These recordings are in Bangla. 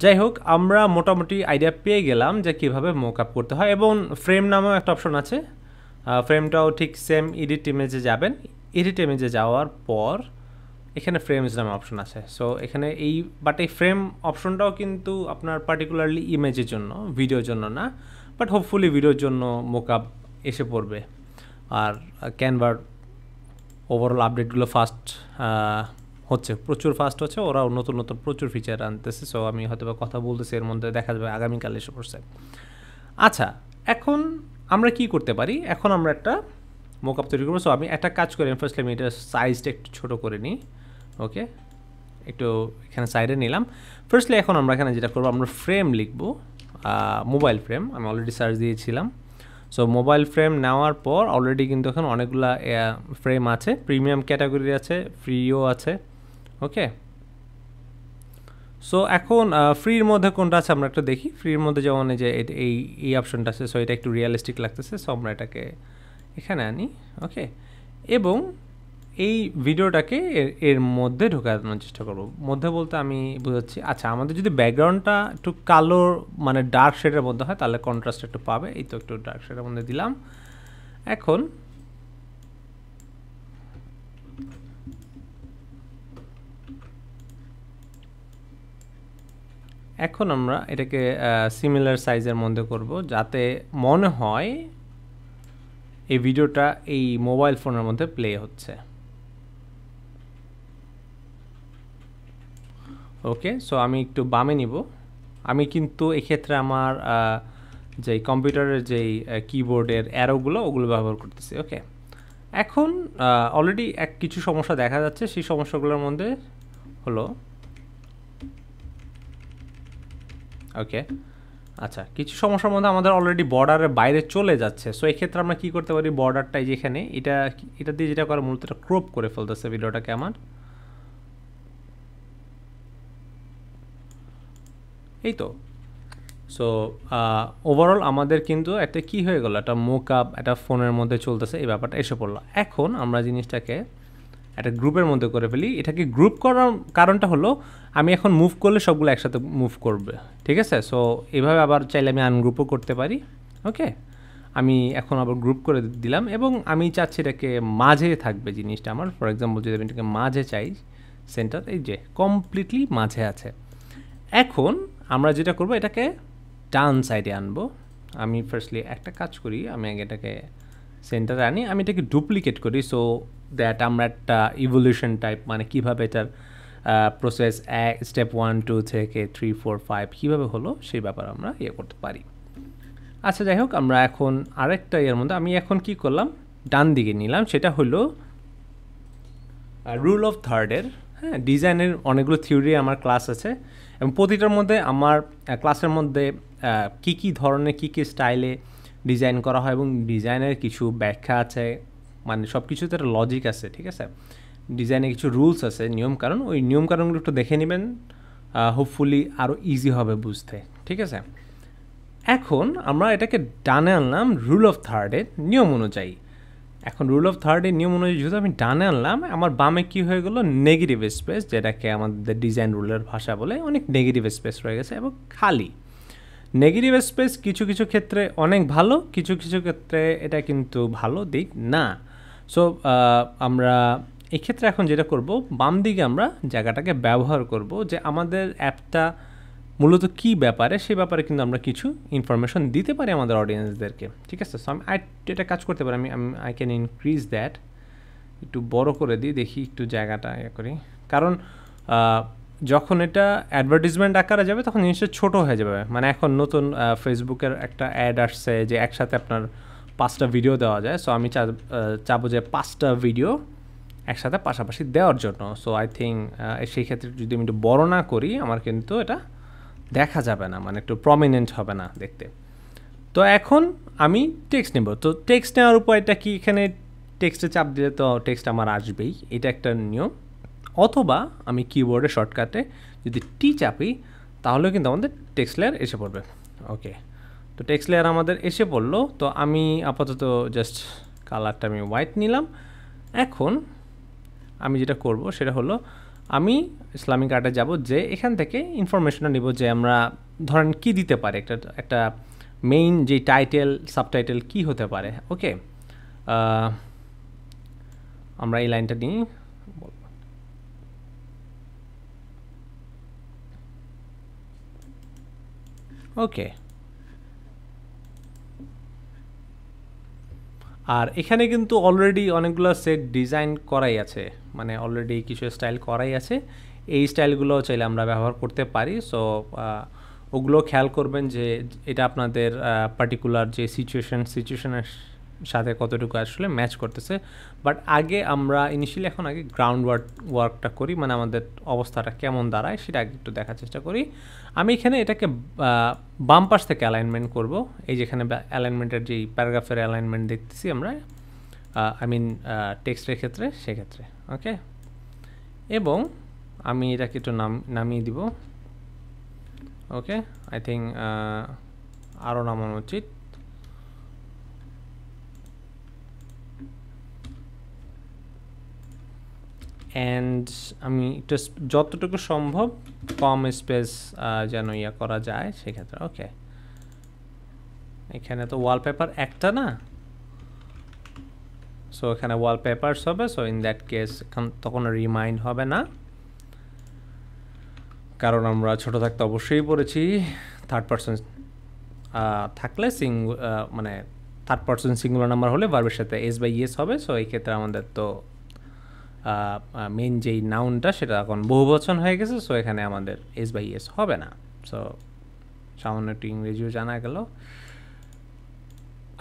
যাই হোক আমরা মোটামুটি আইডিয়া পেয়ে গেলাম যে কীভাবে মোকআপ করতে হয়, এবং ফ্রেম নামেও একটা অপশন আছে। ফ্রেমটাও ঠিক সেম এডিট ইমেজে যাবেন, এডিট ইমেজে যাওয়ার পর এখানে ফ্রেমস নামে অপশন আছে। সো এখানে এই ফ্রেম অপশনটাও কিন্তু আপনার পার্টিকুলারলি ইমেজের জন্য, ভিডিওর জন্য না, বাট হোপফুলি ভিডিওর জন্য মোকআপ এসে পড়বে। আর ক্যানভার ওভারঅল আপডেটগুলো ফাস্ট হচ্ছে, প্রচুর ফাস্ট হচ্ছে, ওরাও নতুন নতুন প্রচুর ফিচার আনতেছে। সো আমি হয়তো কথা বলতেছি, এর মধ্যে দেখা যাবে আগামীকাল এসে পড়ছে। আচ্ছা, এখন আমরা কি করতে পারি? এখন আমরা একটা মোকআপ তৈরি করবো। সো আমি একটা কাজ করি, ফার্স্টলি আমি এটার সাইজটা একটু ছোটো করে নিই। ওকে, একটু এখানে সাইডে নিলাম। ফার্স্টলি এখন আমরা এখানে যেটা করবো, আমরা ফ্রেম লিখবো, মোবাইল ফ্রেম। আমি অলরেডি সার্চ দিয়েছিলাম। সো মোবাইল ফ্রেম নেওয়ার পর অলরেডি কিন্তু এখন অনেকগুলা ফ্রেম আছে, প্রিমিয়াম ক্যাটাগরি আছে, ফ্রিও আছে। ওকে, সো এখন ফ্রির মধ্যে কোনটা আছে আমরা একটু দেখি। ফ্রির মধ্যে যেমন এই যে এই অপশনটা আছে, সো এটা একটু রিয়েলিস্টিক লাগতেছে। সো আমরা এটাকে এখানে আনি। ওকে, এবং এই ভিডিওটাকে এর মধ্যে ঢোকানোর চেষ্টা করব। মধ্যে বলতে আমি বুঝাচ্ছি, আচ্ছা আমাদের যদি ব্যাকগ্রাউন্ডটা একটু কালো মানে ডার্ক শেডের মধ্যে হয় তাহলে কন্ট্রাস্ট একটু পাবে। এই তো একটু ডার্ক শেডের মধ্যে দিলাম। এখন আমরা এটাকে সিমিলার সাইজের মধ্যে করব, যাতে মনে হয় এই ভিডিওটা এই মোবাইল ফোনের মধ্যে প্লে হচ্ছে। ওকে, সো আমি একটু বামে নিব। আমি কিন্তু এক্ষেত্রে আমার যেই কম্পিউটারের যেই কিবোর্ডের অ্যারোগুলো ওগুলো ব্যবহার করতেছি। ওকে, এখন অলরেডি কিছু সমস্যা দেখা যাচ্ছে। সেই সমস্যাগুলোর মধ্যে হলো, ওকে আচ্ছা, কিছু সমস্যার মধ্যে আমাদের অলরেডি বর্ডারের বাইরে চলে যাচ্ছে। সো এক্ষেত্রে আমরা কী করতে পারি, বর্ডারটাই যেখানে এটা দিয়ে যেটা করে মূলত এটা ক্রপ করে ফেলতেছে ভিডিওটাকে আমার। এই তো। সো ওভারঅল আমাদের কিন্তু একটা কি হয়ে গেল, একটা মোকআপ একটা ফোনের মধ্যে চলতেছে, এই ব্যাপারটা এসে পড়লো। এখন আমরা জিনিসটাকে একটা গ্রুপের মধ্যে করে ফেলি। এটাকে গ্রুপ করার কারণটা হলো, আমি এখন মুভ করলে সবগুলো একসাথে মুভ করবে, ঠিক আছে? সো এইভাবে আবার চাইলে আমি আনগ্রুপও করতে পারি। ওকে, আমি এখন আবার গ্রুপ করে দিলাম, এবং আমি চাচ্ছি এটাকে মাঝে থাকবে জিনিসটা আমার। ফর এক্সাম্পল যদি আমি এটাকে মাঝে চাই, সেন্টার এই যে কমপ্লিটলি মাঝে আছে। এখন আমরা যেটা করব, এটাকে ডান সাইডে আনবো। আমি ফার্স্টলি একটা কাজ করি, আমি আগে এটাকে সেন্টারে আনি, আমি এটাকে ডুপ্লিকেট করি। সো দ্যাট আমরা একটা ইভলিউশন টাইপ, মানে কীভাবে এটার প্রসেস স্টেপ 1 2 থেকে 3 4 5 কীভাবে হলো সেই ব্যাপার আমরা করতে পারি। আচ্ছা, যাই হোক, আমরা এখন আরেকটা মধ্যে আমি এখন কি করলাম, ডান দিকে নিলাম। সেটা হলো রুল অফ থার্ডের। হ্যাঁ, ডিজাইনের অনেকগুলো থিওরি আমার ক্লাস আছে, এবং প্রতিটার মধ্যে আমার ক্লাসের মধ্যে কী কী ধরনের কী কী স্টাইলে ডিজাইন করা হয় এবং ডিজাইনের কিছু ব্যাখ্যা আছে, মানে সব কিছুতে একটা লজিক আছে, ঠিক আছে? ডিজাইনে কিছু রুলস আছে, নিয়মকানুন। ওই নিয়মকানুনগুলো একটু দেখে নেবেন, হোপফুলি আরও ইজি হবে বুঝতে, ঠিক আছে? এখন আমরা এটাকে ডানে আনলাম রুল অফ থার্ডের নিয়ম অনুযায়ী। এখন রুল অফ থার্ডের নিয়ম অনুযায়ী যেহেতু আমি ডানে আনলাম, আমার বামে কী হয়ে গেলো, নেগেটিভ স্পেস, যেটাকে আমাদের ডিজাইন রুলের ভাষা বলে, অনেক নেগেটিভ স্পেস রয়ে গেছে এবং খালি। নেগেটিভ স্পেস কিছু কিছু ক্ষেত্রে অনেক ভালো, কিছু কিছু ক্ষেত্রে এটা কিন্তু ভালো দিক না। সো আমরা এক্ষেত্রে এখন যেটা করব, বাম দিকে আমরা জায়গাটাকে ব্যবহার করব যে আমাদের অ্যাপটা মূলত কী ব্যাপারে, সে ব্যাপারে কিন্তু আমরা কিছু ইনফরমেশন দিতে পারি আমাদের অডিয়েন্সদেরকে, ঠিক আছে? সো আমি এটা কাজ করতে পারি, আমি আই ক্যান ইনক্রিজ দ্যাট, একটু বড় করে দিই, দেখি একটু জায়গাটা করি। কারণ যখন এটা অ্যাডভার্টিজমেন্ট আকারে যাবে তখন জিনিসটা ছোটো হয়ে যাবে। মানে এখন নতুন ফেসবুকের একটা অ্যাড আসছে যে একসাথে আপনার 5টা ভিডিও দেওয়া যায়। সো আমি চাবো যে 5টা ভিডিও একসাথে পাশাপাশি দেওয়ার জন্য। সো আই থিঙ্ক সেই ক্ষেত্রে যদি আমি একটু বড় না করি, আমার কিন্তু এটা দেখা যাবে না, মানে একটু প্রমিনেন্ট হবে না দেখতে। তো এখন আমি টেক্সট নেব। তো টেক্সট নেওয়ার উপায়টা কি, এখানে টেক্সটে চাপ দিলে তো টেক্সট আমার আসবেই, এটা একটা নিয়ম। অথবা আমি কিবোর্ডে শর্টকাটে যদি টি চাপি তাহলে কিন্তু আমাদের টেক্সট লেয়ার এসে পড়বে। ওকে, তো টেক্সট লেয়ার আমাদের এসে পড়লো। তো আমি আপাতত জাস্ট কালারটা আমি হোয়াইট নিলাম। এখন আমি যেটা করব সেটা হলো, আমি ইসলামিক আর্টে যাব, যে এখান থেকে ইনফরমেশনটা নিব যে আমরা ধরেন কি দিতে পারে, একটা মেইন যে টাইটেল সাবটাইটেল কি হতে পারে। ওকে, আমরা এই লাইনটা নিই। ওকে, আর এখানে কিন্তু অলরেডি অনেকগুলো সেট ডিজাইন করাই আছে, মানে অলরেডি কিছু স্টাইল করাই আছে। এই স্টাইলগুলো চাইলে আমরা ব্যবহার করতে পারি। সো ওগুলো খেয়াল করবেন যে এটা আপনাদের পার্টিকুলার যে সিচুয়েশনের সাথে কতটুকু আসলে ম্যাচ করতেছে। বাট আগে আমরা ইনিশিয়ালি এখন আগে গ্রাউন্ড ওয়ার্কটা করি, মানে আমাদের অবস্থাটা কেমন দাঁড়ায় সেটা আগে একটু দেখার চেষ্টা করি। আমি এখানে এটাকে বাম পাশ থেকে অ্যালাইনমেন্ট করব। এই যেখানে অ্যালাইনমেন্টের যেই প্যারাগ্রাফের অ্যালাইনমেন্ট দেখতেছি আমরা, আই মিন টেক্সটের ক্ষেত্রে, সেক্ষেত্রে। ওকে, এবং আমি এটাকে একটু নামিয়ে দিব। ওকে, আই থিঙ্ক আরও নামানো উচিত। অ্যান্ড আমি একটু যতটুকু সম্ভব কম স্পেস যেন ইয়া করা যায় সেক্ষেত্রে। ওকে, এখানে তো ওয়ালপেপার একটা না, সো এখানে ওয়ালপেপারস হবে। সো ইন দ্যাট কেস তখন রিমাইন্ড হবে না, কারণ আমরা ছোট থাকতে অবশ্যই পড়েছি থার্ড পারসন থাকলে মানে থার্ড পারসন সিঙ্গুলার নাম্বার হলে ভার্বের সাথে এস বাই ইয়েস হবে। সো এই ক্ষেত্রে আমাদের তো মেইন যেই নাউনটা সেটা এখন বহুবচন হয়ে গেছে। সো এখানে আমাদের এস বাই এস হবে না। সো সামান্য একটু ইংরেজিও জানা গেল।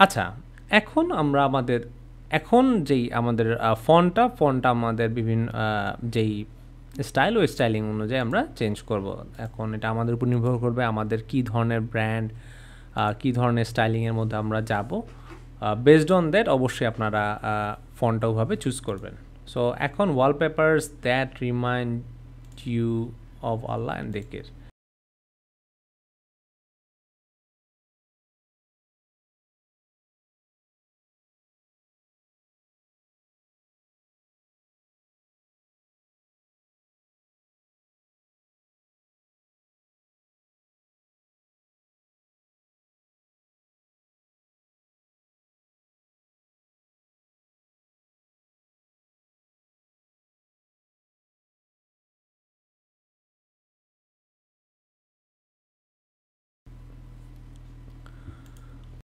আচ্ছা, এখন আমরা যেই আমাদের ফন্টটা আমাদের বিভিন্ন যেই স্টাইল, ওই স্টাইলিং অনুযায়ী আমরা চেঞ্জ করব। এখন এটা আমাদের উপর নির্ভর করবে আমাদের কী ধরনের ব্র্যান্ড, কী ধরনের স্টাইলিংয়ের মধ্যে আমরা যাব। বেসড অন দ্যাট অবশ্যই আপনারা ফন্টটা ওভাবে চুজ করবেন। সো এখন wallpapers that remind you of Allah and দিকির।